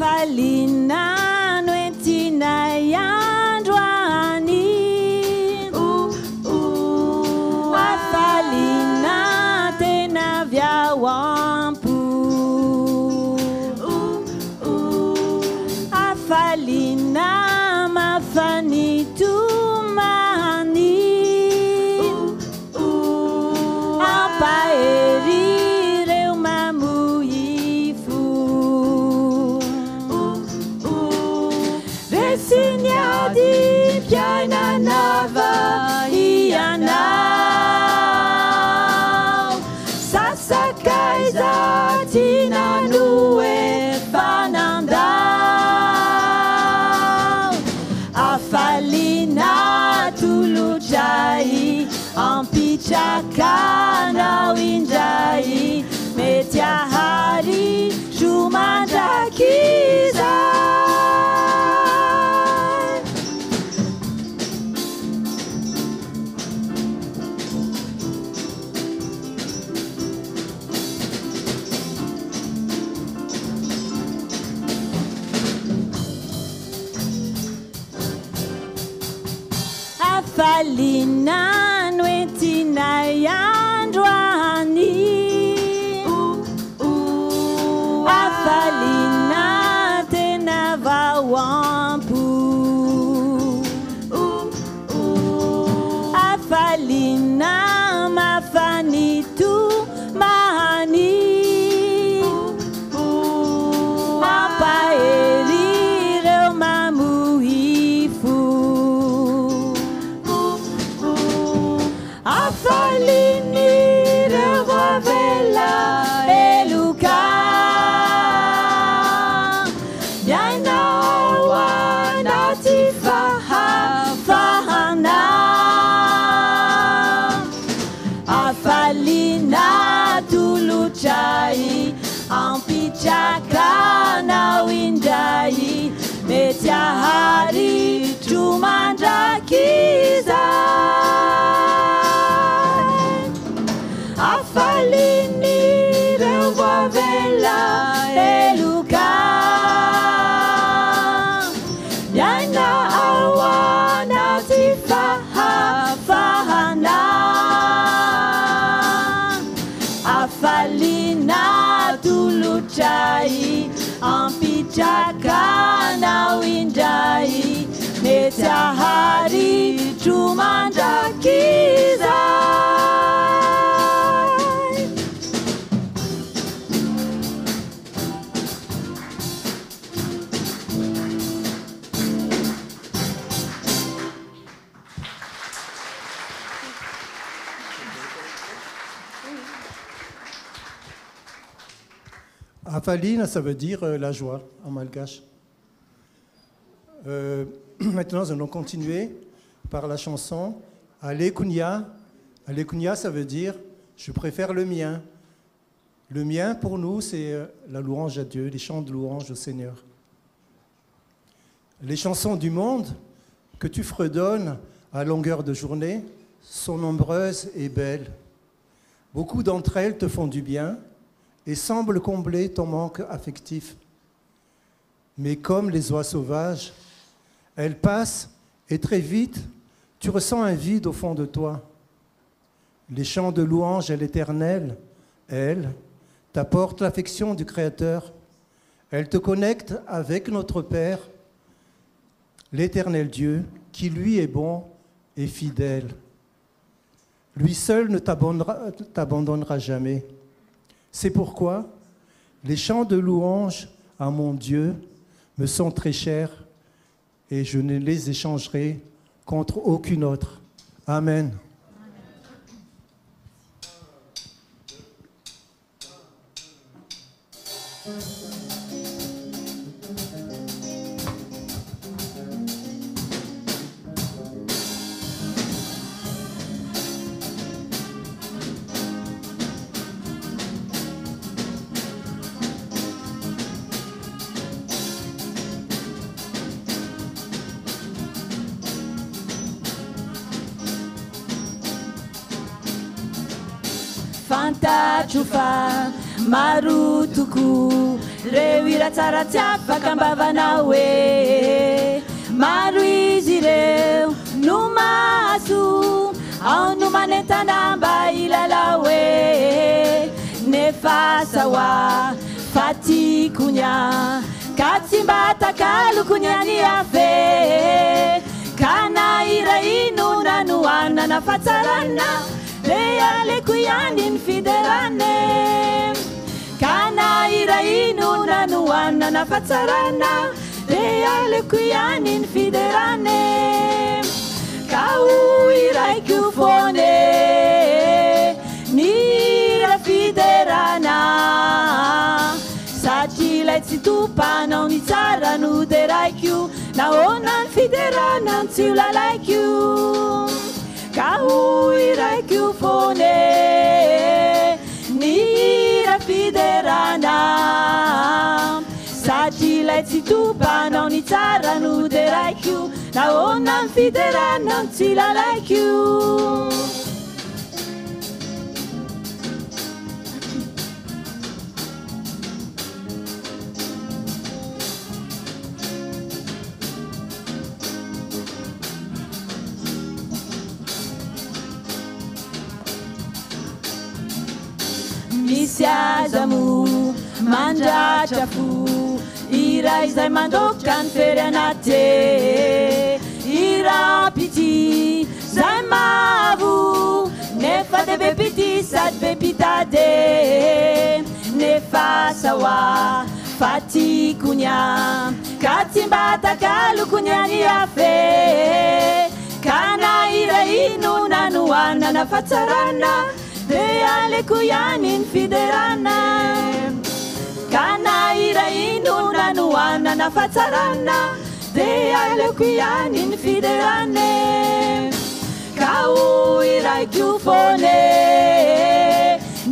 Afalina noentina yandwani. Afalina tena vya wampu. Afalina mafani tumani. Apaeri reumamuifu. Resignadi piana nava iana. Sasakaisa tina nue bananda. Afalina tuluchai ampichakana winjai metiahari shumandakiza. Afalina noentina yandwani. Afalina tena vawampu. Afalina mafani tu mahani. Apaeri reumamuifu. Afalini revela eluka. Yaina wana tifaha fahana. Afalina tuluchai ampichakana winjai metiahari chumandakiza. Afalini revela eluka. Yaina awana tifaha fahana. Afalina tuluchai ampichakana winjai metiahari chumandakiza. Afalina, ça veut dire la joie en malgache. Maintenant, nous allons continuer par la chanson Alekunia. Alekunia, ça veut dire je préfère le mien. Le mien, pour nous, c'est la louange à Dieu, les chants de louange au Seigneur. Les chansons du monde que tu fredonnes à longueur de journée sont nombreuses et belles. Beaucoup d'entre elles te font du bien et semblent combler ton manque affectif. Mais comme les oies sauvages, elles passent et très vite, tu ressens un vide au fond de toi. Les chants de louange à l'Éternel, elles, t'apportent l'affection du Créateur. Elles te connectent avec notre Père, l'Éternel Dieu, qui lui est bon et fidèle. Lui seul ne t'abandonnera jamais. C'est pourquoi les chants de louange à mon Dieu me sont très chers et je ne les échangerai contre aucune autre. Amen. Fanta chufa marutuku reo iratsara tsy afaka ambavana hoe maro izy ireo no mahazo ao no manentana mba ilala hoe nefa sawa fatikunya katsimba takalukunya ni afe kana ira inu nanuana na fatsarana leale kuyanin fiderane kana ira inu nanuana na fatsarana leale kuyanin fiderane kau irai kufone nira fiderana satile tsitupa non ni tsara no deraiku naona fiderana tsula like you kau irai kufone nira fiderana satile tsitupa non ni tsara no deraiku naona fiderana tsula like you. Misiazamu mandrachafu ira izay mandoka ny fery anate ira piti zay mavo nefa de be piti sady be pitade nefa sawa fatikunya katsimba takalukunya ni afe kana ira inu nanuana na fatsarana leale kuyanin fiderana kana ira inu nanuana na fatsarana leale kuyanin fiderane kau ira kufone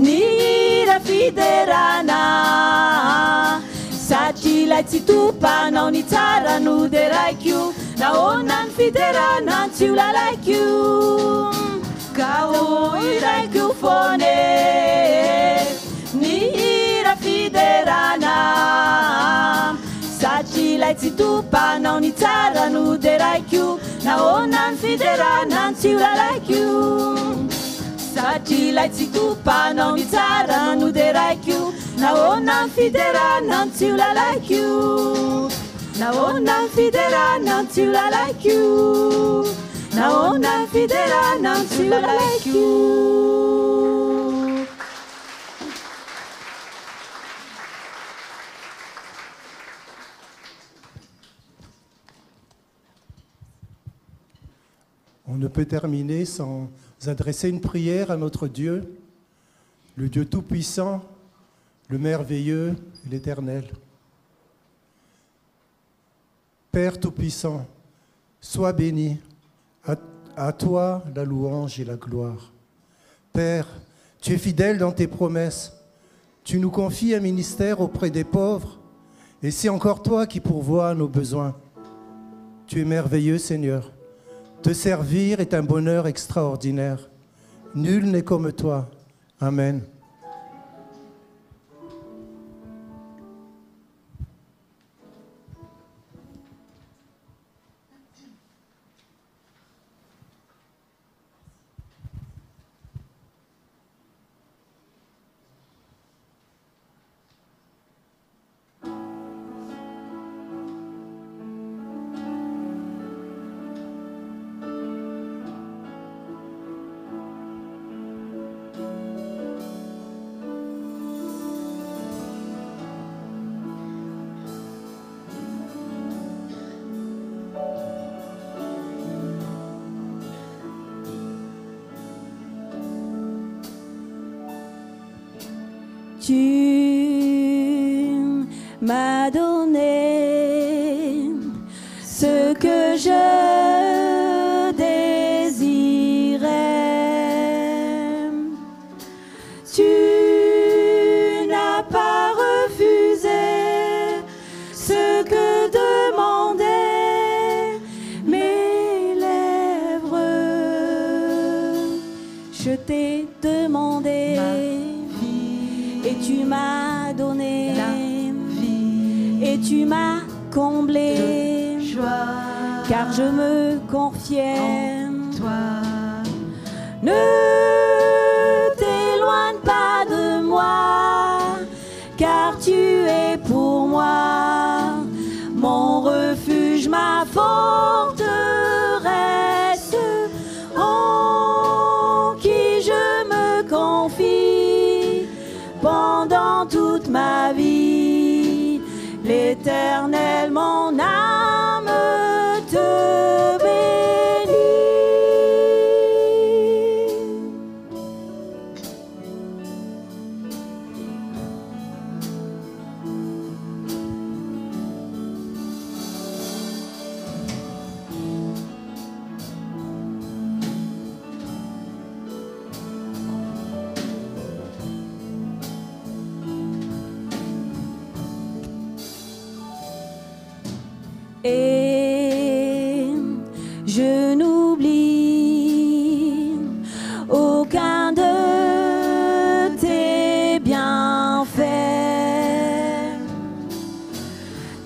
nira fiderana satila tsitupa nao ni tsara no deraiku naonan fiderana tsiula like you kau irai kufone nira fiderana satila tsitupa nao ni tsara no deraiku naonan fiderana tsiula like you satila tsitupa nao ni tsara no deraiku naonan fiderana tsiula like you naonan fiderana tsiula like you naona fiderana tsiula like you. On ne peut terminer sans adresser une prière à notre Dieu, le Dieu tout-puissant, le merveilleux et l'éternel. Père tout-puissant, sois béni. À toi la louange et la gloire. Père, tu es fidèle dans tes promesses. Tu nous confies un ministère auprès des pauvres, et c'est encore toi qui pourvois à nos besoins. Tu es merveilleux, Seigneur. Te servir est un bonheur extraordinaire. Nul n'est comme toi. Amen. Tu m'as donné ce que je désirais. Tu n'as pas refusé ce que demandaient mes lèvres. Je t'ai demandé et tu m'as donné la vie. et tu m'as comblé, car je me confiais en toi. Ne t'éloigne pas de moi, car tu es pour moi mon refuge, ma forteresse, en qui je me confie pendant toute ma vie. L'Éternel, mon âme te bénit. Et je n'oublie aucun de tes bienfaits.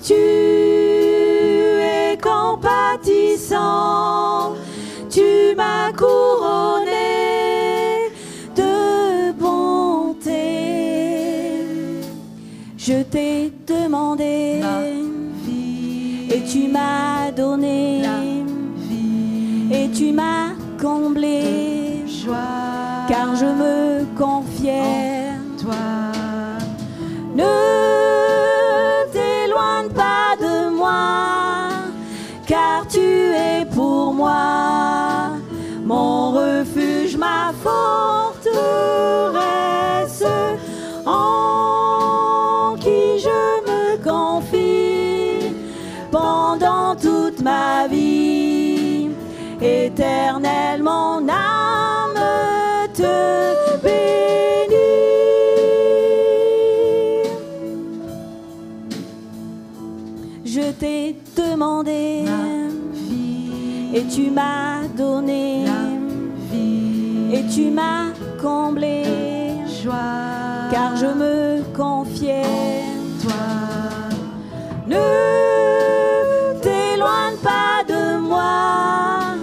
Tu es compatissant, tu m'as couronné de bonté. Je t'ai demandé et tu m'as donné la vie, et tu m'as comblé, car je me confiais en toi. Ne t'éloigne pas de moi, car tu es pour moi mon refuge, ma forteresse, en qui je me confie pendant toute ma vie. Éternel, mon âme te bénit. Je t'ai demandé et tu m'as donné et tu m'as comblé, car je me confiais en toi. Ne t'éloigne pas de moi,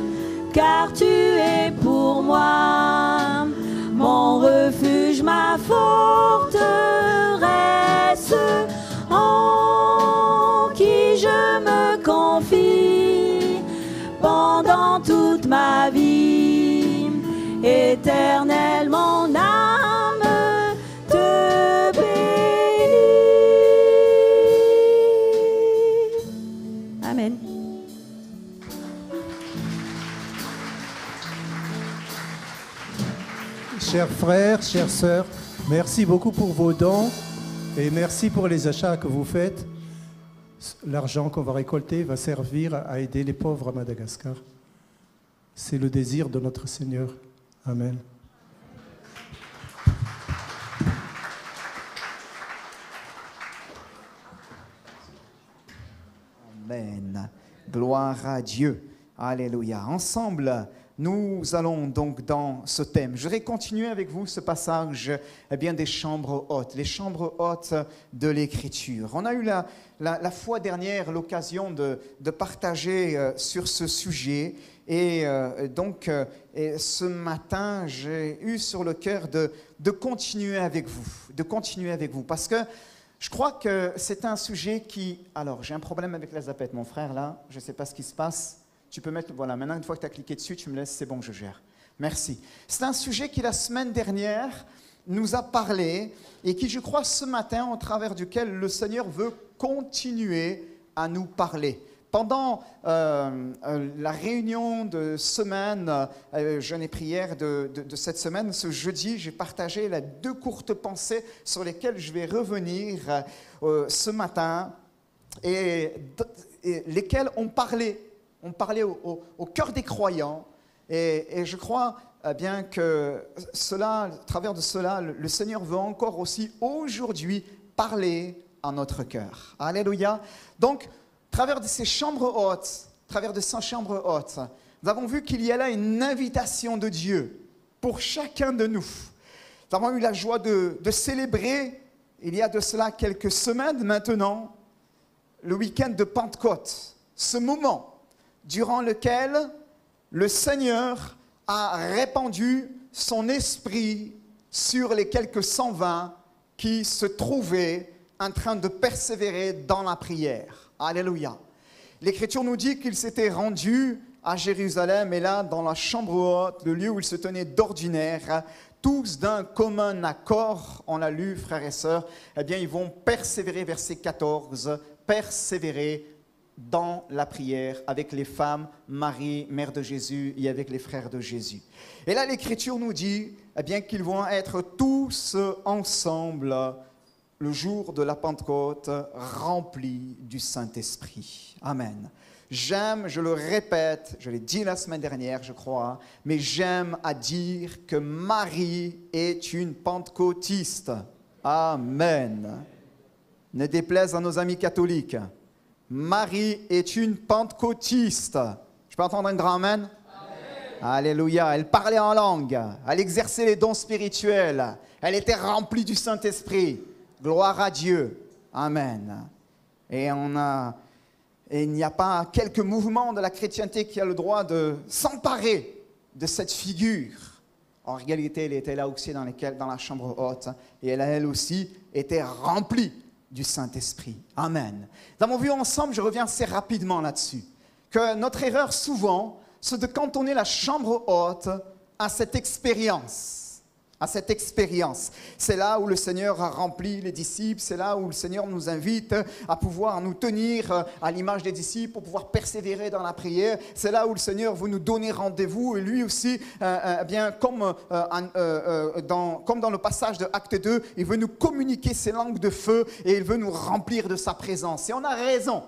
car tu es pour moi mon refuge, ma forteresse, en qui je me confie pendant toute ma vie. Éternel, mon âme te bénit. Amen. Chers frères, chères sœurs, merci beaucoup pour vos dons et merci pour les achats que vous faites. L'argent qu'on va récolter va servir à aider les pauvres à Madagascar. C'est le désir de notre Seigneur. Amen. Amen. Gloire à Dieu. Alléluia. Ensemble, nous allons donc dans ce thème. Je vais continuer avec vous ce passage des chambres hautes, les chambres hautes de l'Écriture. On a eu la fois dernière l'occasion de partager sur ce sujet et ce matin, j'ai eu sur le cœur de continuer avec vous, parce que je crois que c'est un sujet qui... Alors, j'ai un problème avec la zapette, mon frère, là, je ne sais pas ce qui se passe. Tu peux mettre, voilà, maintenant une fois que tu as cliqué dessus, tu me laisses, c'est bon, je gère. Merci. C'est un sujet qui la semaine dernière nous a parlé et qui, je crois, ce matin, au travers duquel le Seigneur veut continuer à nous parler. Pendant la réunion de semaine, jeûne et prière de cette semaine, ce jeudi, j'ai partagé deux courtes pensées sur lesquelles je vais revenir ce matin et lesquelles ont parlé au cœur des croyants et je crois bien que cela, à travers de cela, le Seigneur veut encore aussi aujourd'hui parler à notre cœur. Alléluia. Donc, à travers de ces chambres hautes, nous avons vu qu'il y a là une invitation de Dieu pour chacun de nous. Nous avons eu la joie de célébrer, il y a de cela quelques semaines maintenant, le week-end de Pentecôte, ce moment durant lequel le Seigneur a répandu son esprit sur les quelques 120 qui se trouvaient en train de persévérer dans la prière. Alléluia. L'Écriture nous dit qu'il s'était rendu à Jérusalem et là, dans la chambre haute, le lieu où il se tenait d'ordinaire, tous d'un commun accord, on l'a lu, frères et sœurs, eh bien, ils vont persévérer, verset 14, persévérer dans la prière avec les femmes, Marie, mère de Jésus, et avec les frères de Jésus. Et là, l'Écriture nous dit eh bien, qu'ils vont être tous ensemble le jour de la Pentecôte, remplis du Saint-Esprit. Amen. J'aime, je le répète, je l'ai dit la semaine dernière, je crois, mais j'aime à dire que Marie est une pentecôtiste. Amen. Ne déplaise à nos amis catholiques. Marie est une pentecôtiste. Je peux entendre un grand amen? Amen. Alléluia. Elle parlait en langue. Elle exerçait les dons spirituels. Elle était remplie du Saint-Esprit. Gloire à Dieu. Amen. Et il n'y a pas quelques mouvements de la chrétienté qui a le droit de s'emparer de cette figure. En réalité, elle était là aussi dans la chambre haute. Et elle aussi était remplie du Saint-Esprit. Amen. Nous avons vu ensemble, je reviens assez rapidement là-dessus, que notre erreur souvent, c'est de cantonner la chambre haute à cette expérience. C'est là où le Seigneur a rempli les disciples, c'est là où le Seigneur nous invite à pouvoir nous tenir à l'image des disciples pour pouvoir persévérer dans la prière. C'est là où le Seigneur veut nous donner rendez-vous et lui aussi, bien comme dans le passage de Acte 2, il veut nous communiquer ses langues de feu et il veut nous remplir de sa présence. Et on a raison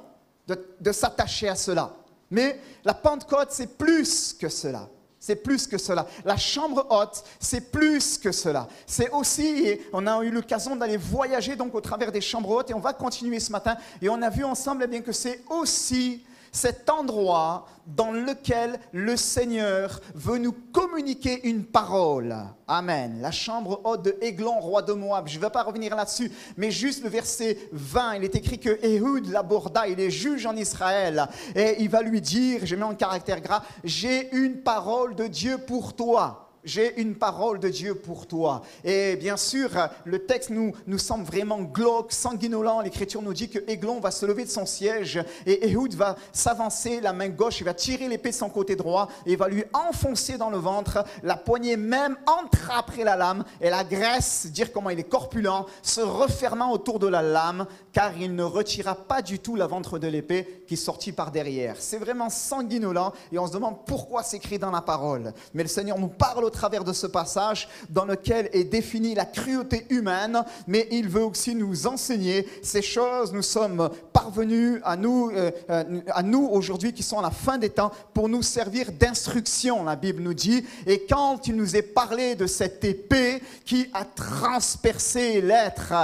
de s'attacher à cela. Mais la Pentecôte, c'est plus que cela. C'est plus que cela. La chambre haute, c'est plus que cela. C'est aussi, et on a eu l'occasion d'aller voyager donc au travers des chambres hautes et on va continuer ce matin. Et on a vu ensemble eh bien, que c'est aussi cet endroit dans lequel le Seigneur veut nous communiquer une parole. Amen. La chambre haute de Églon, roi de Moab. Je ne vais pas revenir là-dessus, mais juste le verset 20, il est écrit que Ehud l'aborda, il est juge en Israël, et il va lui dire, je mets en caractère gras, j'ai une parole de Dieu pour toi. J'ai une parole de Dieu pour toi. Et bien sûr, le texte nous semble vraiment glauque, sanguinolent. L'Écriture nous dit que Églon va se lever de son siège et Ehud va s'avancer la main gauche, il va tirer l'épée de son côté droit et il va lui enfoncer dans le ventre. La poignée même entraperait la lame et la graisse, dire comment il est corpulent, se refermant autour de la lame car il ne retira pas du tout la ventre de l'épée qui sortit par derrière. C'est vraiment sanguinolent et on se demande pourquoi c'est écrit dans la parole. Mais le Seigneur nous parle au travers de ce passage dans lequel est définie la cruauté humaine, mais il veut aussi nous enseigner ces choses. Nous sommes parvenus à nous aujourd'hui qui sont à la fin des temps pour nous servir d'instruction, la Bible nous dit. Et quand il nous est parlé de cette épée qui a transpercé l'être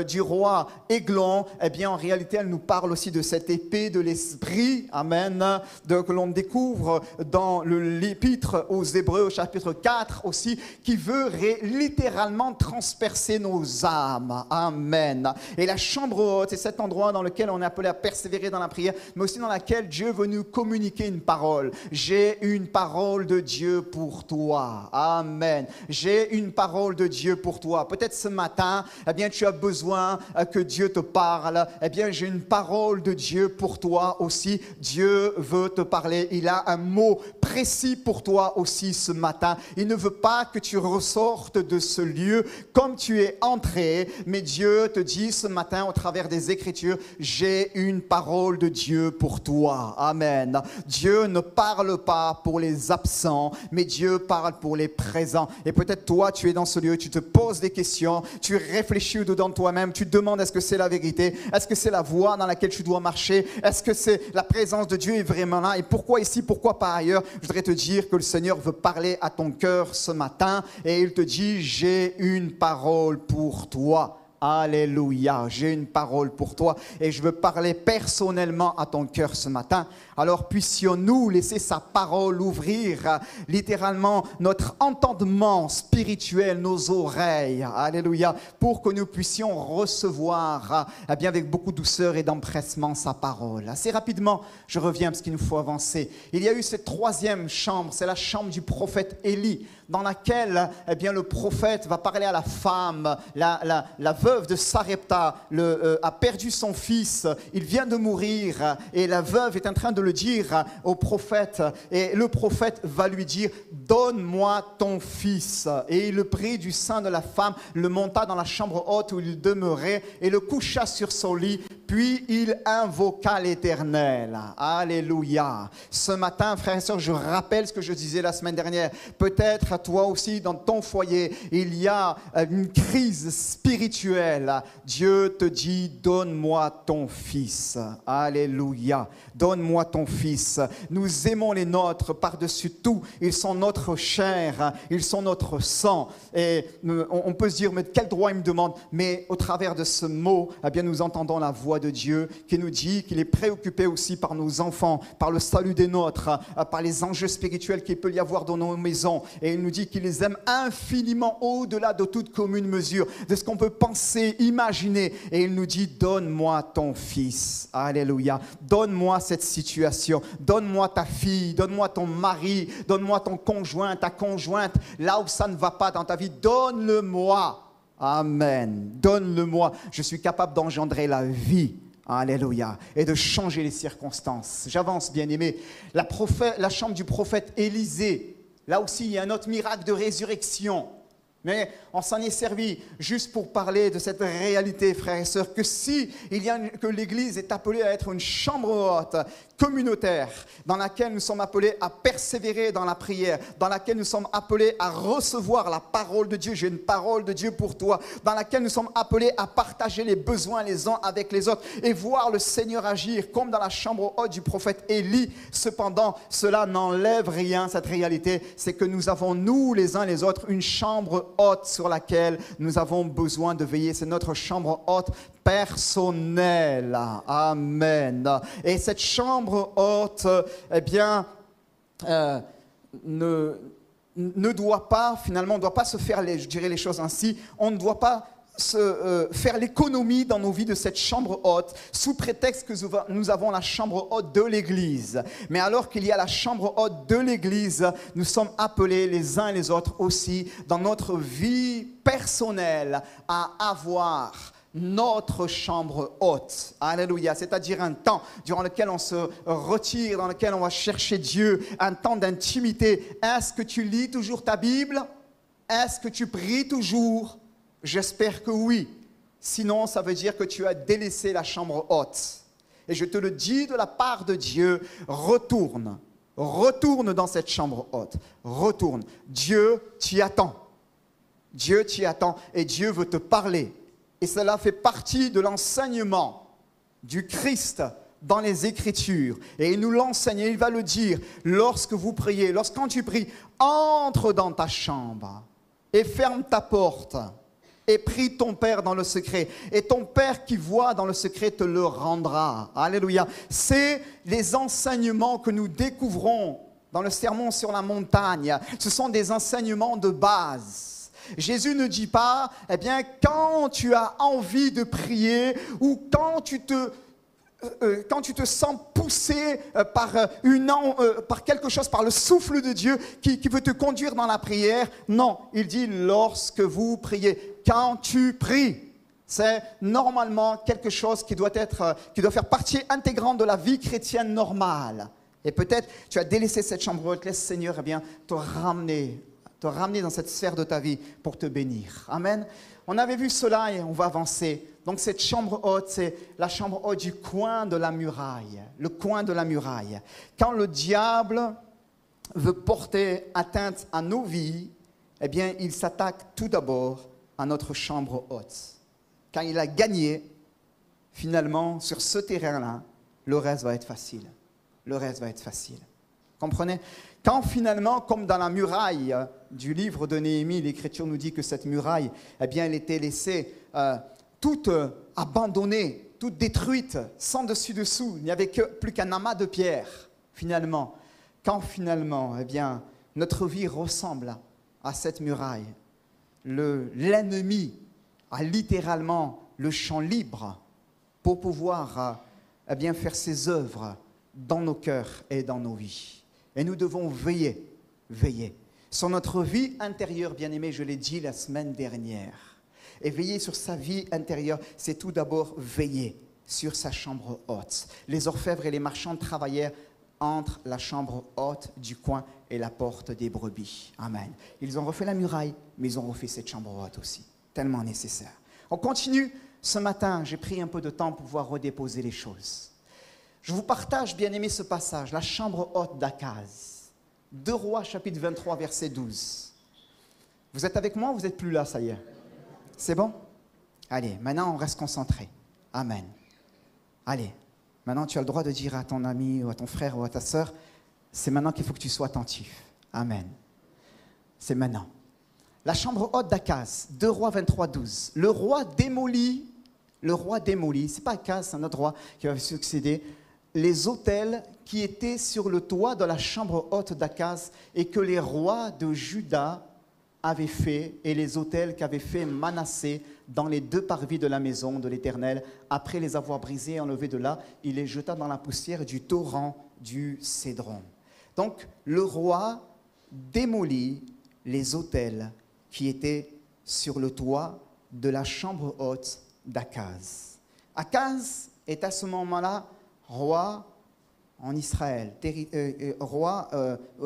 du roi Églon, eh bien en réalité elle nous parle aussi de cette épée de l'esprit, amen, que l'on découvre dans l'épître aux Hébreux au chapitre 4 aussi, qui veut littéralement transpercer nos âmes. Amen. Et la chambre haute, c'est cet endroit dans lequel on est appelé à persévérer dans la prière, mais aussi dans lequel Dieu veut nous communiquer une parole. J'ai une parole de Dieu pour toi. Amen. J'ai une parole de Dieu pour toi. Peut-être ce matin, eh bien, tu as besoin que Dieu te parle. Eh bien, j'ai une parole de Dieu pour toi aussi. Dieu veut te parler. Il a un mot précis pour toi aussi ce matin. Il ne veut pas que tu ressortes de ce lieu comme tu es entré, mais Dieu te dit ce matin au travers des Écritures, j'ai une parole de Dieu pour toi. Amen. Dieu ne parle pas pour les absents, mais Dieu parle pour les présents. Et peut-être toi, tu es dans ce lieu, tu te poses des questions, tu réfléchis dedans de toi-même, tu te demandes est-ce que c'est la vérité, est-ce que c'est la voie dans laquelle tu dois marcher, est-ce que c'est la présence de Dieu est vraiment là et pourquoi ici, pourquoi par ailleurs. Je voudrais te dire que le Seigneur veut parler à ton cœur ce matin et il te dit j'ai une parole pour toi. Alléluia, j'ai une parole pour toi et je veux parler personnellement à ton cœur ce matin. Alors puissions-nous laisser sa parole ouvrir littéralement notre entendement spirituel, nos oreilles, alléluia, pour que nous puissions recevoir bien avec beaucoup de douceur et d'empressement sa parole. Assez rapidement, je reviens parce qu'il nous faut avancer. Il y a eu cette troisième chambre, c'est la chambre du prophète Élie, dans laquelle bien, le prophète va parler à la femme, la veuve de Sarepta a perdu son fils, il vient de mourir et la veuve est en train de le dire au prophète et le prophète va lui dire « Donne-moi ton fils » et il le prit du sein de la femme, le monta dans la chambre haute où il demeurait et le coucha sur son lit. Puis il invoqua l'Éternel. Alléluia. Ce matin, frères et sœurs, je rappelle ce que je disais la semaine dernière. Peut-être à toi aussi, dans ton foyer, il y a une crise spirituelle. Dieu te dit, donne-moi ton fils. Alléluia. Donne-moi ton fils. Nous aimons les nôtres par-dessus tout. Ils sont notre chair. Ils sont notre sang. Et on peut se dire, mais quel droit il me demande? Mais au travers de ce mot, eh bien, nous entendons la voix de Dieu qui nous dit qu'il est préoccupé aussi par nos enfants, par le salut des nôtres, par les enjeux spirituels qu'il peut y avoir dans nos maisons. Et il nous dit qu'il les aime infiniment au-delà de toute commune mesure, de ce qu'on peut penser, imaginer. Et il nous dit, donne-moi ton fils. Alléluia. Donne-moi cette situation. Donne-moi ta fille. Donne-moi ton mari. Donne-moi ton conjoint, ta conjointe. Là où ça ne va pas dans ta vie, donne-le-moi. Amen. Donne-le-moi. Je suis capable d'engendrer la vie. Alléluia. Et de changer les circonstances. J'avance, bien-aimé. La chambre du prophète Élisée. Là aussi, il y a un autre miracle de résurrection. Mais on s'en est servi juste pour parler de cette réalité, frères et sœurs, que l'Église est appelée à être une chambre haute, communautaire, dans laquelle nous sommes appelés à persévérer dans la prière, dans laquelle nous sommes appelés à recevoir la parole de Dieu. J'ai une parole de Dieu pour toi, dans laquelle nous sommes appelés à partager les besoins les uns avec les autres et voir le Seigneur agir, comme dans la chambre haute du prophète Élie. Cependant, cela n'enlève rien, cette réalité, c'est que nous avons, nous les uns les autres, une chambre haute sur laquelle nous avons besoin de veiller. C'est notre chambre haute personnelle. Amen. Et cette chambre haute, eh bien, ne doit pas, finalement, on ne doit pas se faire, je dirais les choses ainsi, on ne doit pas faire l'économie dans nos vies de cette chambre haute sous prétexte que nous avons la chambre haute de l'Église. Mais alors qu'il y a la chambre haute de l'Église, nous sommes appelés les uns et les autres aussi dans notre vie personnelle à avoir notre chambre haute. Alléluia. C'est-à-dire un temps durant lequel on se retire, dans lequel on va chercher Dieu, un temps d'intimité. Est-ce que tu lis toujours ta Bible? Est-ce que tu pries toujours? J'espère que oui. Sinon, ça veut dire que tu as délaissé la chambre haute. Et je te le dis de la part de Dieu, retourne. Retourne dans cette chambre haute. Retourne. Dieu t'y attend. Dieu t'y attend et Dieu veut te parler. Et cela fait partie de l'enseignement du Christ dans les Écritures. Et il nous l'enseigne et il va le dire. Lorsque vous priez, quand tu pries, entre dans ta chambre et ferme ta porte. Et prie ton Père dans le secret. Et ton Père qui voit dans le secret te le rendra. Alléluia. C'est les enseignements que nous découvrons dans le sermon sur la montagne. Ce sont des enseignements de base. Jésus ne dit pas, eh bien, quand tu as envie de prier ou quand tu te sens poussé par quelque chose, par le souffle de Dieu qui veut te conduire dans la prière. Non, il dit lorsque vous priez. Quand tu pries, c'est normalement quelque chose qui doit faire partie intégrante de la vie chrétienne normale. Et peut-être tu as délaissé cette chambre haute, laisse Seigneur te ramener dans cette sphère de ta vie pour te bénir. Amen. On avait vu cela et on va avancer. Donc cette chambre haute, c'est la chambre haute du coin de la muraille. Le coin de la muraille. Quand le diable veut porter atteinte à nos vies, eh bien, il s'attaque tout d'abord à notre chambre haute. Quand il a gagné, finalement, sur ce terrain-là, le reste va être facile. Le reste va être facile. Comprenez? Quand finalement, comme dans la muraille du livre de Néhémie, l'Écriture nous dit que cette muraille, eh bien, elle était laissée toute abandonnée, toute détruite, sans dessus-dessous. Il n'y avait plus qu'un amas de pierres, finalement. Quand finalement, eh bien, notre vie ressemble à cette muraille, l'ennemi a littéralement le champ libre pour pouvoir eh bien, faire ses œuvres dans nos cœurs et dans nos vies. Et nous devons veiller sur notre vie intérieure, bien-aimés, je l'ai dit la semaine dernière. Et veiller sur sa vie intérieure, c'est tout d'abord veiller sur sa chambre haute. Les orfèvres et les marchands travaillaient entre la chambre haute du coin et la porte des brebis. Amen. Ils ont refait la muraille, mais ils ont refait cette chambre haute aussi. Tellement nécessaire. On continue. Ce matin, j'ai pris un peu de temps pour pouvoir redéposer les choses. Je vous partage, bien-aimé, ce passage, la chambre haute d'Akaz. 2 Rois, chapitre 23, verset 12. Vous êtes avec moi ou vous n'êtes plus là, ça y est? C'est bon? Allez, maintenant on reste concentré. Amen. Allez, maintenant tu as le droit de dire à ton ami ou à ton frère ou à ta sœur, c'est maintenant qu'il faut que tu sois attentif. Amen. C'est maintenant. La chambre haute d'Akaz, 2 Rois 23, 12. Le roi démolit, c'est pas Akaz, c'est un autre roi qui va succéder, les autels qui étaient sur le toit de la chambre haute d'Akaz et que les rois de Juda avaient fait, et les autels qu'avait fait Manassé dans les 2 parvis de la maison de l'Éternel. Après les avoir brisés et enlevés de là, il les jeta dans la poussière du torrent du Cédron. Donc, le roi démolit les autels qui étaient sur le toit de la chambre haute d'Akaz. Akaz est à ce moment-là roi en Israël, roi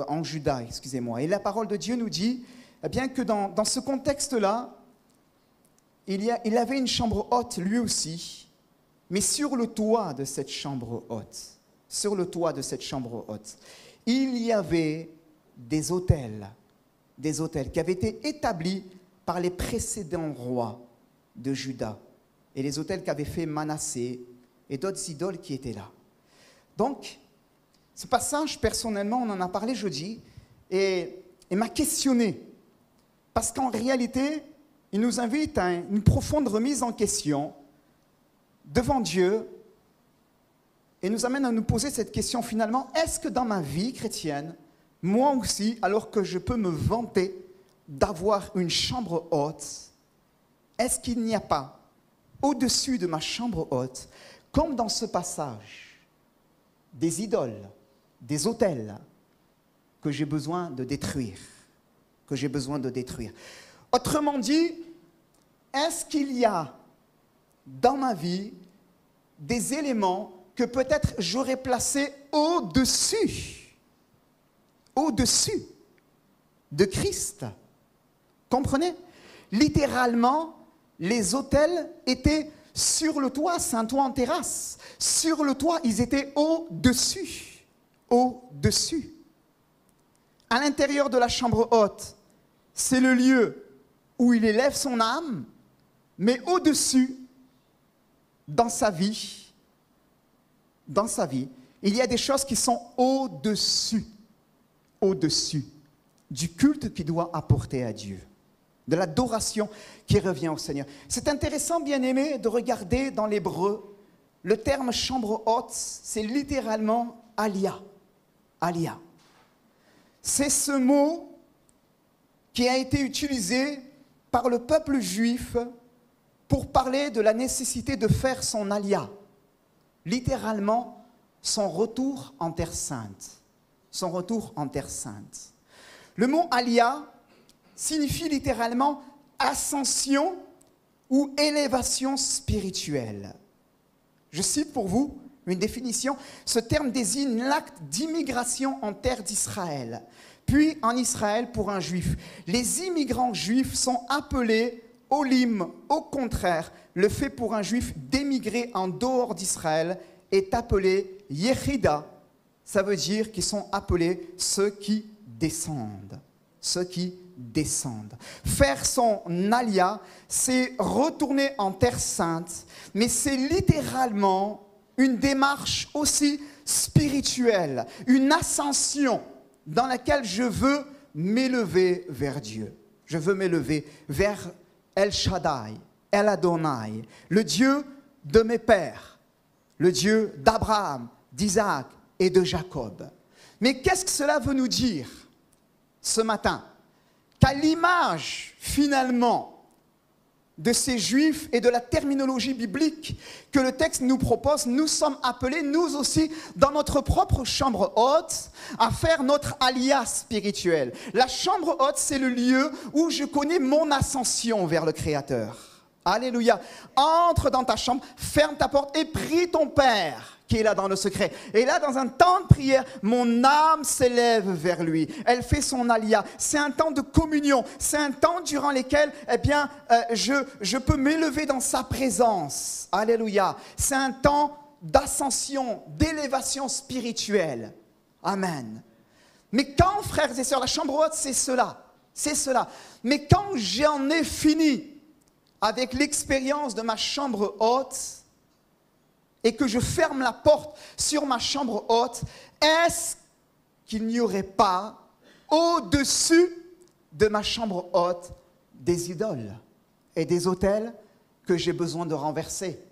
en Juda, excusez-moi. Et la parole de Dieu nous dit eh bien que dans ce contexte-là, il avait une chambre haute lui aussi, mais sur le toit de cette chambre haute, il y avait des autels qui avaient été établis par les précédents rois de Juda et les autels qu'avait fait Manassé et d'autres idoles qui étaient là. Donc, ce passage, personnellement, on en a parlé jeudi et m'a questionné. Parce qu'en réalité, il nous invite à une profonde remise en question devant Dieu et nous amène à nous poser cette question finalement, est-ce que dans ma vie chrétienne, moi aussi, alors que je peux me vanter d'avoir une chambre haute, est-ce qu'il n'y a pas, au-dessus de ma chambre haute, comme dans ce passage, des idoles, des autels que j'ai besoin de détruire, Autrement dit, est-ce qu'il y a dans ma vie des éléments que peut-être j'aurais placés au-dessus de Christ? Comprenez? Littéralement, les autels étaient sur le toit, c'est un toit en terrasse. Sur le toit, ils étaient au-dessus. À l'intérieur de la chambre haute, c'est le lieu où il élève son âme, mais au-dessus, dans sa vie, il y a des choses qui sont au-dessus du culte qu'il doit apporter à Dieu, de l'adoration qui revient au Seigneur. C'est intéressant, bien-aimé, de regarder dans l'hébreu, le terme chambre haute, c'est littéralement alia. Alia. C'est ce mot qui a été utilisé par le peuple juif pour parler de la nécessité de faire son alia. Littéralement, son retour en Terre Sainte. Le mot alia signifie littéralement ascension ou élévation spirituelle. Je cite pour vous une définition. Ce terme désigne l'acte d'immigration en terre d'Israël, puis en Israël pour un juif. Les immigrants juifs sont appelés olim. Au contraire, le fait pour un juif d'émigrer en dehors d'Israël est appelé yechida. Ça veut dire qu'ils sont appelés ceux qui descendent. Faire son alia, c'est retourner en terre sainte, mais c'est littéralement une démarche aussi spirituelle, une ascension dans laquelle je veux m'élever vers Dieu. Je veux m'élever vers El Shaddai, El Adonai, le Dieu de mes pères, le Dieu d'Abraham, d'Isaac et de Jacob. Mais qu'est-ce que cela veut nous dire ce matin? Qu'à l'image, finalement, de ces Juifs et de la terminologie biblique que le texte nous propose, nous sommes appelés, nous aussi, dans notre propre chambre haute, à faire notre alia spirituel. La chambre haute, c'est le lieu où je connais mon ascension vers le Créateur. Alléluia. Entre dans ta chambre, ferme ta porte et prie ton Père qui est là dans le secret. Et là, dans un temps de prière, mon âme s'élève vers lui. Elle fait son alia. C'est un temps de communion. C'est un temps durant lequel, je peux m'élever dans sa présence. Alléluia. C'est un temps d'ascension, d'élévation spirituelle. Amen. Mais quand, frères et sœurs, la chambre haute, c'est cela. C'est cela. Mais quand j'en ai fini avec l'expérience de ma chambre haute, et que je ferme la porte sur ma chambre haute, est-ce qu'il n'y aurait pas au-dessus de ma chambre haute des idoles et des autels que j'ai besoin de renverser?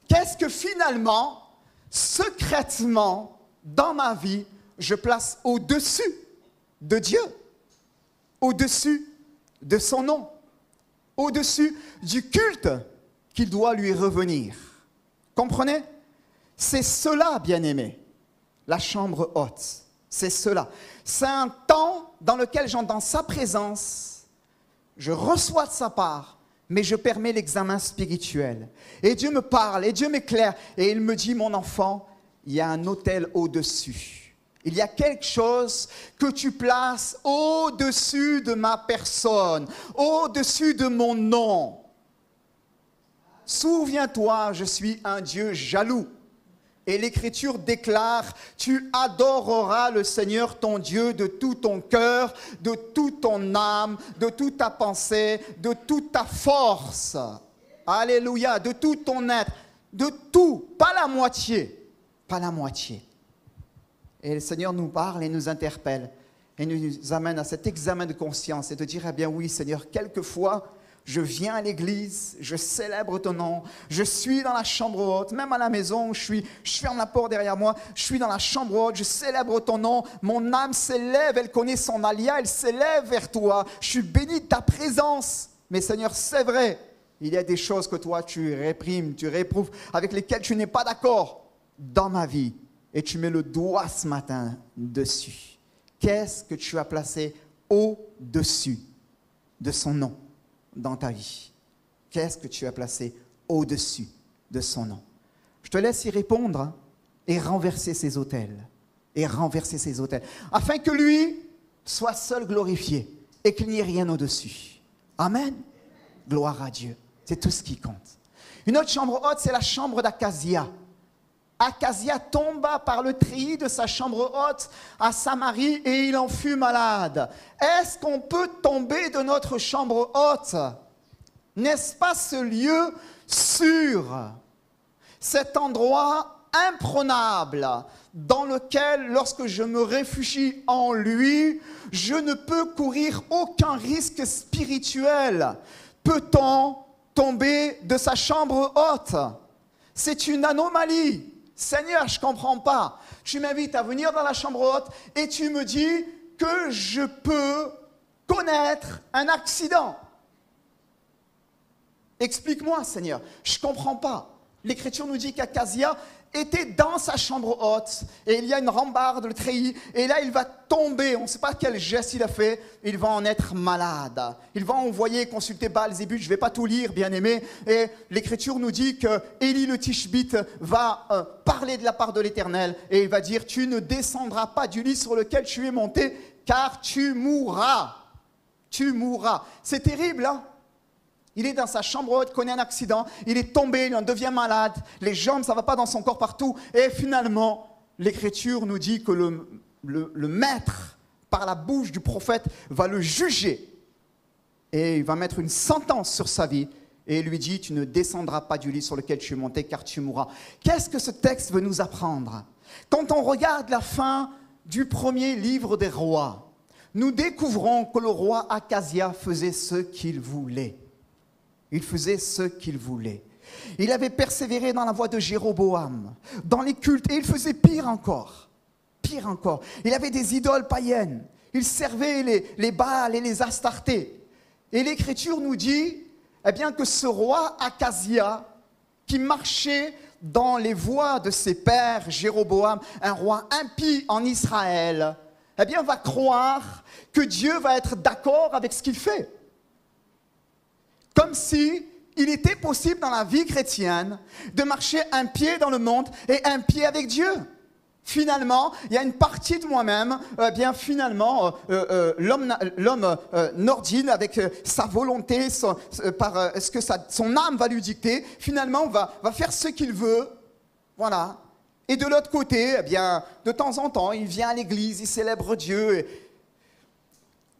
Qu'est-ce que finalement, secrètement, dans ma vie, je place au-dessus de Dieu, au-dessus de son nom, au-dessus du culte qu'il doit lui revenir? Comprenez? C'est cela, bien-aimé, la chambre haute. C'est cela. C'est un temps dans lequel j'entre dans sa présence, je reçois de sa part, mais je permets l'examen spirituel. Et Dieu me parle, et Dieu m'éclaire, et il me dit, mon enfant, il y a un autel au-dessus. Il y a quelque chose que tu places au-dessus de ma personne, au-dessus de mon nom. Souviens-toi, je suis un Dieu jaloux. Et l'Écriture déclare, tu adoreras le Seigneur ton Dieu de tout ton cœur, de toute ton âme, de toute ta pensée, de toute ta force. Alléluia, de tout ton être, de tout, pas la moitié, pas la moitié. Et le Seigneur nous parle et nous interpelle et nous amène à cet examen de conscience et de dire, eh bien oui Seigneur, quelquefois, je viens à l'église, je célèbre ton nom, je suis dans la chambre haute, même à la maison où je ferme la porte derrière moi, je suis dans la chambre haute, je célèbre ton nom, mon âme s'élève, elle connaît son alia, elle s'élève vers toi, je suis béni de ta présence. Mais Seigneur, c'est vrai, il y a des choses que toi tu réprimes, tu réprouves, avec lesquelles tu n'es pas d'accord dans ma vie. Et tu mets le doigt ce matin dessus. Qu'est-ce que tu as placé au-dessus de son nom dans ta vie? Qu'est-ce que tu as placé au-dessus de son nom? Je te laisse y répondre et renverser ces autels. Et renverser ces autels. Afin que lui soit seul glorifié et qu'il n'y ait rien au-dessus. Amen. Gloire à Dieu. C'est tout ce qui compte. Une autre chambre haute, c'est la chambre d'Akazia. Akazia tomba par le treillis de sa chambre haute à Samarie et il en fut malade. Est-ce qu'on peut tomber de notre chambre haute? N'est-ce pas ce lieu sûr, cet endroit imprenable dans lequel, lorsque je me réfugie en lui, je ne peux courir aucun risque spirituel? Peut-on tomber de sa chambre haute? C'est une anomalie. Seigneur, je ne comprends pas. Tu m'invites à venir dans la chambre haute et tu me dis que je peux connaître un accident. Explique-moi, Seigneur. Je ne comprends pas. L'Écriture nous dit qu'Akazia était dans sa chambre haute et il y a une rambarde, le treillis, et là il va tomber, on ne sait pas quel geste il a fait, il va en être malade. Il va envoyer consulter Baal-Zébul, je ne vais pas tout lire, bien aimé, et l'Écriture nous dit que Élie le Tishbite va parler de la part de l'Éternel et il va dire, tu ne descendras pas du lit sur lequel tu es monté, car tu mourras. Tu mourras. C'est terrible, hein? Il est dans sa chambre haute, connaît un accident, il est tombé, il en devient malade, les jambes, ça ne va pas dans son corps partout. Et finalement, l'Écriture nous dit que le maître, par la bouche du prophète, va le juger. Et il va mettre une sentence sur sa vie. Et il lui dit, tu ne descendras pas du lit sur lequel tu es monté, car tu mourras. Qu'est-ce que ce texte veut nous apprendre? Quand on regarde la fin du premier livre des rois, nous découvrons que le roi Akazia faisait ce qu'il voulait. Il faisait ce qu'il voulait. Il avait persévéré dans la voie de Jéroboam, dans les cultes, et il faisait pire encore. Pire encore. Il avait des idoles païennes. Il servait les Baals et les Astartés. Et l'Écriture nous dit que ce roi Akazia, qui marchait dans les voies de ses pères, Jéroboam, un roi impie en Israël, va croire que Dieu va être d'accord avec ce qu'il fait. Comme si il était possible dans la vie chrétienne de marcher un pied dans le monde et un pied avec Dieu. Finalement, il y a une partie de moi-même, finalement, l'homme nordine, avec sa volonté, ce que son âme va lui dicter, finalement, va faire ce qu'il veut. Voilà. Et de l'autre côté, de temps en temps, il vient à l'église, il célèbre Dieu.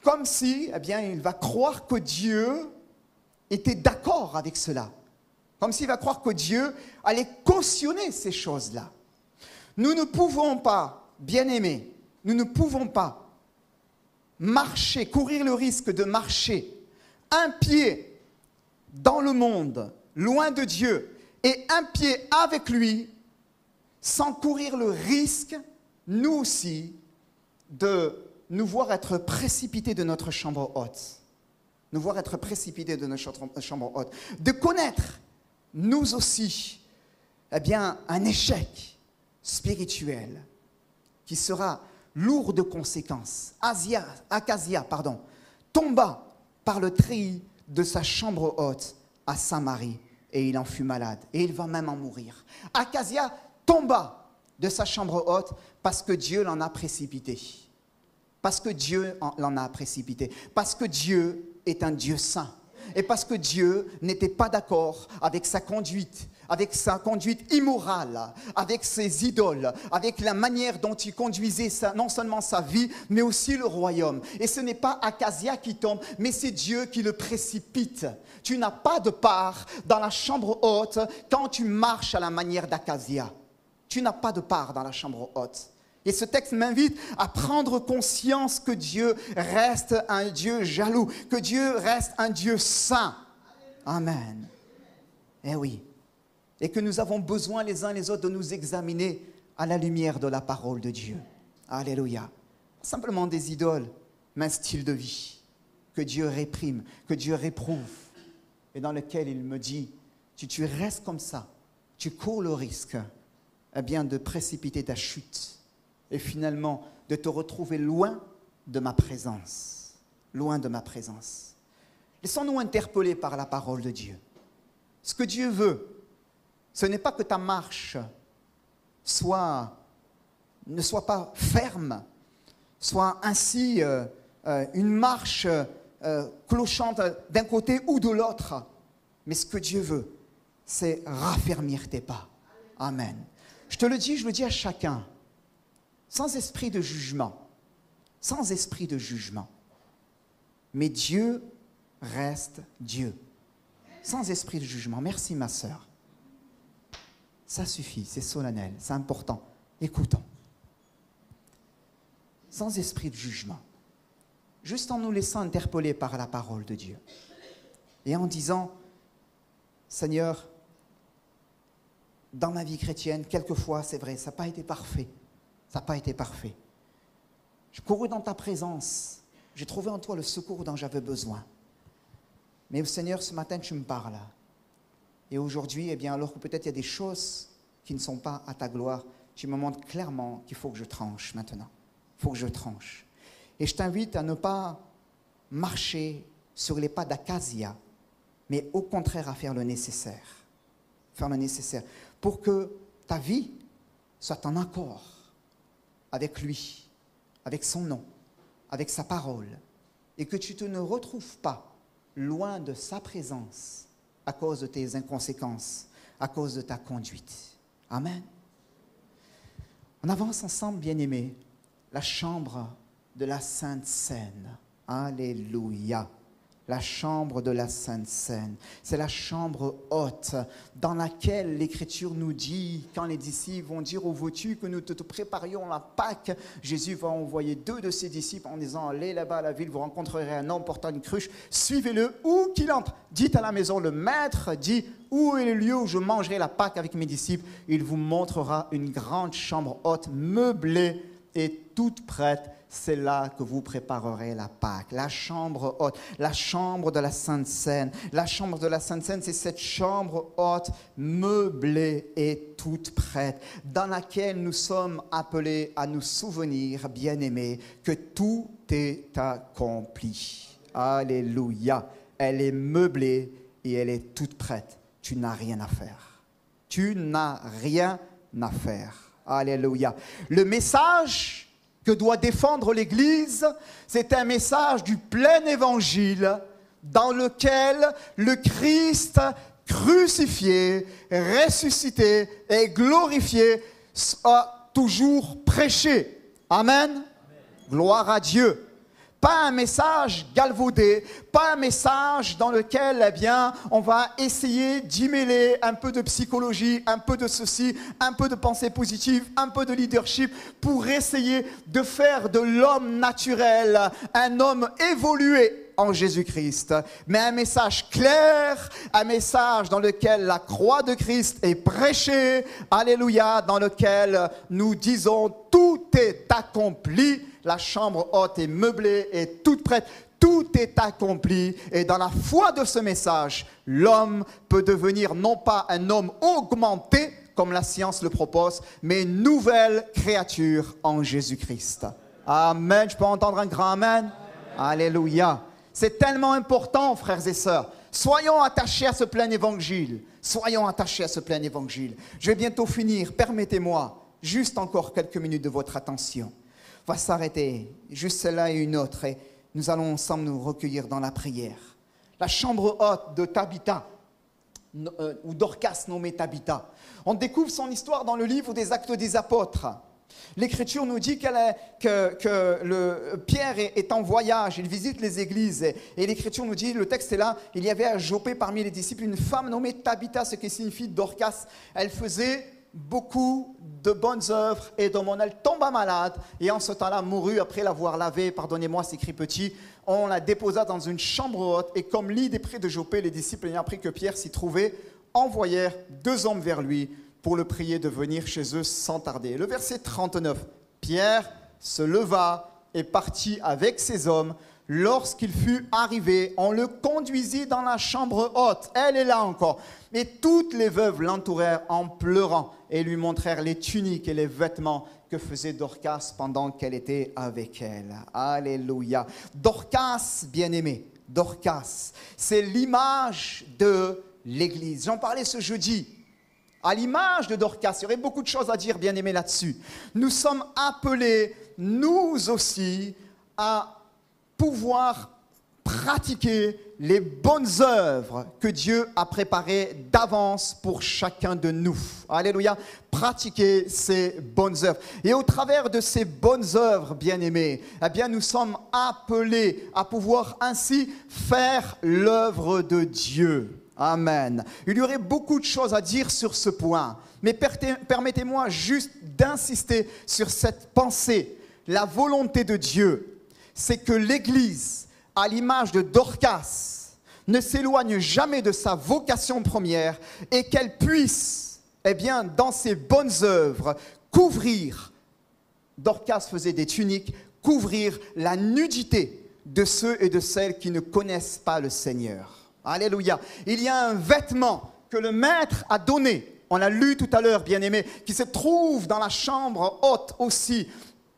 Comme si, il va croire que Dieu était d'accord avec cela. Comme s'il va croire que Dieu allait cautionner ces choses-là. Nous ne pouvons pas, bien-aimés, nous ne pouvons pas courir le risque de marcher un pied dans le monde, loin de Dieu, et un pied avec lui, sans courir le risque, nous aussi, de nous voir être précipités de notre chambre haute. Nous voir être précipités de notre chambre haute. De connaître, nous aussi, un échec spirituel qui sera lourd de conséquences. Akazia, tomba par le treillis de sa chambre haute à Samarie et il en fut malade et il va même en mourir. Akazia tomba de sa chambre haute parce que Dieu l'en a précipité. Parce que Dieu l'en a précipité. Parce que Dieu est un Dieu saint. Et parce que Dieu n'était pas d'accord avec sa conduite immorale, avec ses idoles, avec la manière dont il conduisait non seulement sa vie, mais aussi le royaume. Et ce n'est pas Akazia qui tombe, mais c'est Dieu qui le précipite. Tu n'as pas de part dans la chambre haute quand tu marches à la manière d'Akazia. Tu n'as pas de part dans la chambre haute. Et ce texte m'invite à prendre conscience que Dieu reste un Dieu jaloux, que Dieu reste un Dieu saint. Amen. Eh oui. Et que nous avons besoin les uns les autres de nous examiner à la lumière de la parole de Dieu. Alléluia. Simplement des idoles, mais un style de vie que Dieu réprime, que Dieu réprouve, et dans lequel il me dit, tu restes comme ça, tu cours le risque de précipiter ta chute. Et finalement, de te retrouver loin de ma présence. Loin de ma présence. Laissons-nous interpeller par la parole de Dieu. Ce que Dieu veut, ce n'est pas que ta marche ne soit pas ferme, soit ainsi une marche clochante d'un côté ou de l'autre. Mais ce que Dieu veut, c'est raffermir tes pas. Amen. Je te le dis, je le dis à chacun. Sans esprit de jugement. Sans esprit de jugement. Mais Dieu reste Dieu. Sans esprit de jugement. Merci ma sœur. Ça suffit, c'est solennel, c'est important. Écoutons. Sans esprit de jugement. Juste en nous laissant interpeller par la parole de Dieu. Et en disant, Seigneur, dans ma vie chrétienne, quelquefois, c'est vrai, ça n'a pas été parfait. Ça n'a pas été parfait. J'ai couru dans ta présence. J'ai trouvé en toi le secours dont j'avais besoin. Mais Seigneur, ce matin, tu me parles. Et aujourd'hui, alors que peut-être il y a des choses qui ne sont pas à ta gloire, tu me montres clairement qu'il faut que je tranche maintenant. Il faut que je tranche. Et je t'invite à ne pas marcher sur les pas d'Akazia, mais au contraire à faire le nécessaire. Faire le nécessaire pour que ta vie soit en accord avec lui, avec son nom, avec sa parole, et que tu ne retrouves pas loin de sa présence à cause de tes inconséquences, à cause de ta conduite. Amen. On avance ensemble, bien-aimés, la chambre de la Sainte Seine. Alléluia. la chambre de la Sainte Seine. C'est la chambre haute dans laquelle l'Écriture nous dit, quand les disciples vont dire au veux-tu que nous te préparions la Pâque, Jésus va envoyer 2 de ses disciples en disant, allez là-bas à la ville, vous rencontrerez un homme portant une cruche, suivez-le où qu'il entre. Dites à la maison, le maître dit, où est le lieu où je mangerai la Pâque avec mes disciples? Il vous montrera une grande chambre haute, meublée et toute prête. C'est là que vous préparerez la Pâque. La chambre haute, la chambre de la Sainte Seine. La chambre de la Sainte Seine, c'est cette chambre haute, meublée et toute prête, dans laquelle nous sommes appelés à nous souvenir, bien-aimés, que tout est accompli. Alléluia. Elle est meublée et elle est toute prête. Tu n'as rien à faire. Tu n'as rien à faire. Alléluia. Le message que doit défendre l'Église, c'est un message du plein évangile dans lequel le Christ crucifié, ressuscité et glorifié a toujours prêché. Amen. Amen. Gloire à Dieu. Pas un message galvaudé, pas un message dans lequel, eh bien, on va essayer d'y mêler un peu de psychologie, un peu de ceci, un peu de pensée positive, un peu de leadership, pour essayer de faire de l'homme naturel un homme évolué en Jésus-Christ. Mais un message clair, un message dans lequel la croix de Christ est prêchée, alléluia, dans lequel nous disons tout est accompli. La chambre haute est meublée et toute prête. Tout est accompli. Et dans la foi de ce message, l'homme peut devenir non pas un homme augmenté, comme la science le propose, mais une nouvelle créature en Jésus-Christ. Amen. Je peux entendre un grand amen? Alléluia. C'est tellement important, frères et sœurs. Soyons attachés à ce plein évangile. Soyons attachés à ce plein évangile. Je vais bientôt finir. Permettez-moi juste encore quelques minutes de votre attention. On va s'arrêter, juste celle-là et une autre, et nous allons ensemble nous recueillir dans la prière. La chambre haute de Tabitha, ou Dorcas nommée Tabitha. On découvre son histoire dans le livre des Actes des Apôtres. L'Écriture nous dit que Pierre est en voyage, il visite les églises, et l'Écriture nous dit, le texte est là, il y avait à Joppé parmi les disciples une femme nommée Tabitha, ce qui signifie Dorcas. Elle faisait beaucoup de bonnes œuvres et de mon elle tomba malade et en ce temps-là mourut après l'avoir lavée, pardonnez-moi c'est écrit petit, on la déposa dans une chambre haute et comme l'île est près de Joppé, les disciples ayant appris que Pierre s'y trouvait, envoyèrent 2 hommes vers lui pour le prier de venir chez eux sans tarder. Le verset 39, Pierre se leva et partit avec ses hommes. Lorsqu'il fut arrivé, on le conduisit dans la chambre haute. Elle est là encore. Et toutes les veuves l'entourèrent en pleurant et lui montrèrent les tuniques et les vêtements que faisait Dorcas pendant qu'elle était avec elle. Alléluia. Dorcas, bien-aimé, Dorcas, c'est l'image de l'Église. J'en parlais ce jeudi. À l'image de Dorcas, il y aurait beaucoup de choses à dire, bien-aimé, là-dessus. Nous sommes appelés, nous aussi, à pouvoir pratiquer les bonnes œuvres que Dieu a préparées d'avance pour chacun de nous. Alléluia. Pratiquer ces bonnes œuvres. Et au travers de ces bonnes œuvres, bien-aimés, eh bien, nous sommes appelés à pouvoir ainsi faire l'œuvre de Dieu. Amen. Il y aurait beaucoup de choses à dire sur ce point, mais permettez-moi juste d'insister sur cette pensée. La volonté de Dieu, c'est que l'Église, à l'image de Dorcas, ne s'éloigne jamais de sa vocation première et qu'elle puisse, eh bien, dans ses bonnes œuvres, couvrir, Dorcas faisait des tuniques, couvrir la nudité de ceux et de celles qui ne connaissent pas le Seigneur. Alléluia. Il y a un vêtement que le Maître a donné, on l'a lu tout à l'heure, bien-aimé, qui se trouve dans la chambre haute aussi,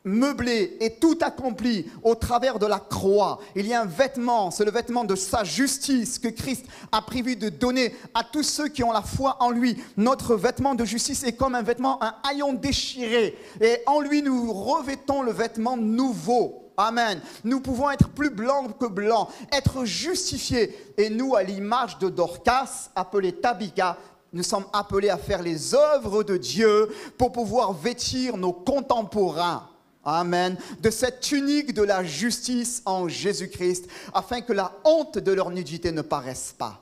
meublé et tout accompli au travers de la croix. Il y a un vêtement, c'est le vêtement de sa justice que Christ a prévu de donner à tous ceux qui ont la foi en lui. Notre vêtement de justice est comme un vêtement, un haillon déchiré. Et en lui, nous revêtons le vêtement nouveau. Amen. Nous pouvons être plus blancs que blancs, être justifiés. Et nous, à l'image de Dorcas, appelée Tabitha, nous sommes appelés à faire les œuvres de Dieu pour pouvoir vêtir nos contemporains. Amen. De cette tunique de la justice en Jésus-Christ, afin que la honte de leur nudité ne paraisse pas.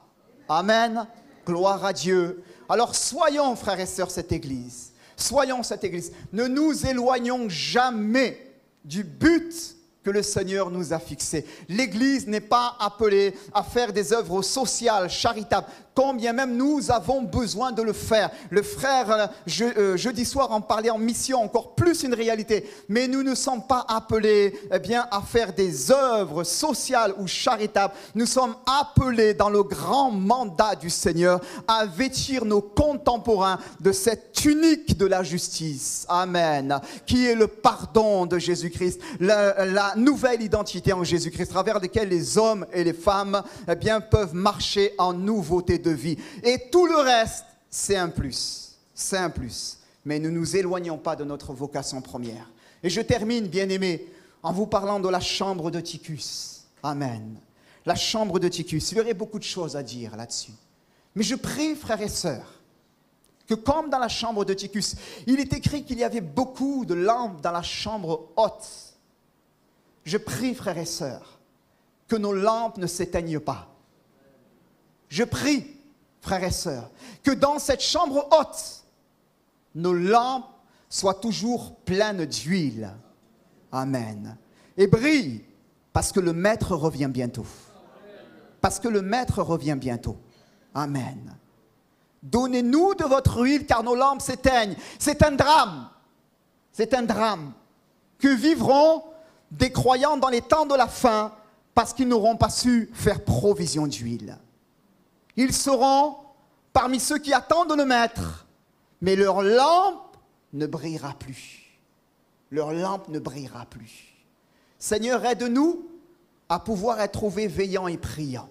Amen. Gloire à Dieu. Alors soyons, frères et sœurs, cette Église. Soyons cette Église. Ne nous éloignons jamais du but que le Seigneur nous a fixé. L'Église n'est pas appelée à faire des œuvres sociales, charitables, combien même nous avons besoin de le faire. Le frère, jeudi soir, en parlait en mission, encore plus une réalité. Mais nous ne sommes pas appelés à faire des œuvres sociales ou charitables. Nous sommes appelés dans le grand mandat du Seigneur à vêtir nos contemporains de cette tunique de la justice. Amen. Qui est le pardon de Jésus-Christ, la nouvelle identité en Jésus-Christ, à travers laquelle les hommes et les femmes peuvent marcher en nouveauté de vie. Et tout le reste, c'est un plus. C'est un plus. Mais ne nous éloignons pas de notre vocation première. Et je termine, bien-aimés, en vous parlant de la chambre de Tychus. Amen. La chambre de Tychus. Il y aurait beaucoup de choses à dire là-dessus. Mais je prie, frères et sœurs, que comme dans la chambre de Tychus, il est écrit qu'il y avait beaucoup de lampes dans la chambre haute. Je prie, frères et sœurs, que nos lampes ne s'éteignent pas. Je prie, frères et sœurs, que dans cette chambre haute, nos lampes soient toujours pleines d'huile. Amen. Et brillent, parce que le Maître revient bientôt. Parce que le Maître revient bientôt. Amen. Donnez-nous de votre huile, car nos lampes s'éteignent. C'est un drame. C'est un drame que vivront des croyants dans les temps de la fin, parce qu'ils n'auront pas su faire provision d'huile. Ils seront parmi ceux qui attendent le Maître, mais leur lampe ne brillera plus. Leur lampe ne brillera plus. Seigneur, aide-nous à pouvoir être trouvés veillants et priants.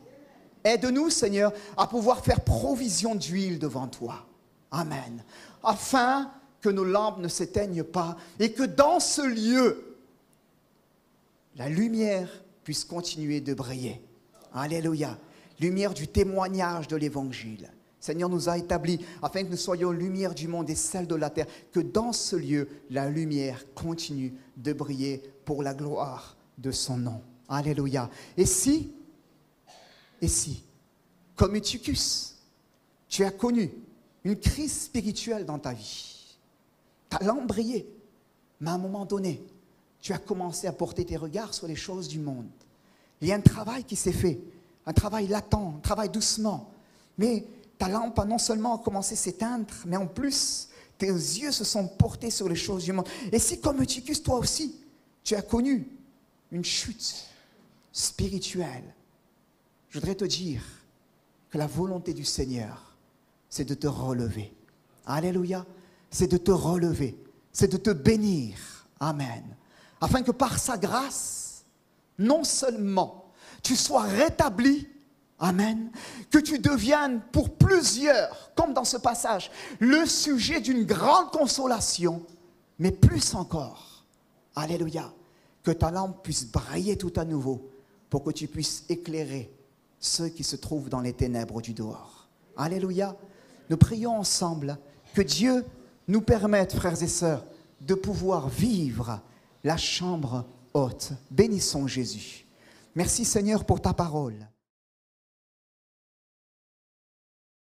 Aide-nous, Seigneur, à pouvoir faire provision d'huile devant toi. Amen. Afin que nos lampes ne s'éteignent pas et que dans ce lieu, la lumière puisse continuer de briller. Alléluia. Lumière du témoignage de l'Évangile. Seigneur nous a établis afin que nous soyons lumière du monde et celle de la terre. Que dans ce lieu, la lumière continue de briller pour la gloire de son nom. Alléluia. Et si, comme Tychus, tu as connu une crise spirituelle dans ta vie, ta lampe brillait, mais à un moment donné, tu as commencé à porter tes regards sur les choses du monde. Il y a un travail qui s'est fait, un travail latent, un travail doucement. Mais ta lampe a non seulement commencé à s'éteindre, mais en plus, tes yeux se sont portés sur les choses du monde. Et si, comme Tychus, toi aussi, tu as connu une chute spirituelle, je voudrais te dire que la volonté du Seigneur, c'est de te relever. Alléluia. C'est de te relever. C'est de te bénir. Amen. Afin que par sa grâce, non seulement tu sois rétabli, amen, que tu deviennes pour plusieurs, comme dans ce passage, le sujet d'une grande consolation, mais plus encore, alléluia, que ta lampe puisse briller tout à nouveau pour que tu puisses éclairer ceux qui se trouvent dans les ténèbres du dehors. Alléluia. Nous prions ensemble que Dieu nous permette, frères et sœurs, de pouvoir vivre la chambre haute. Bénissons Jésus. Merci Seigneur pour ta parole.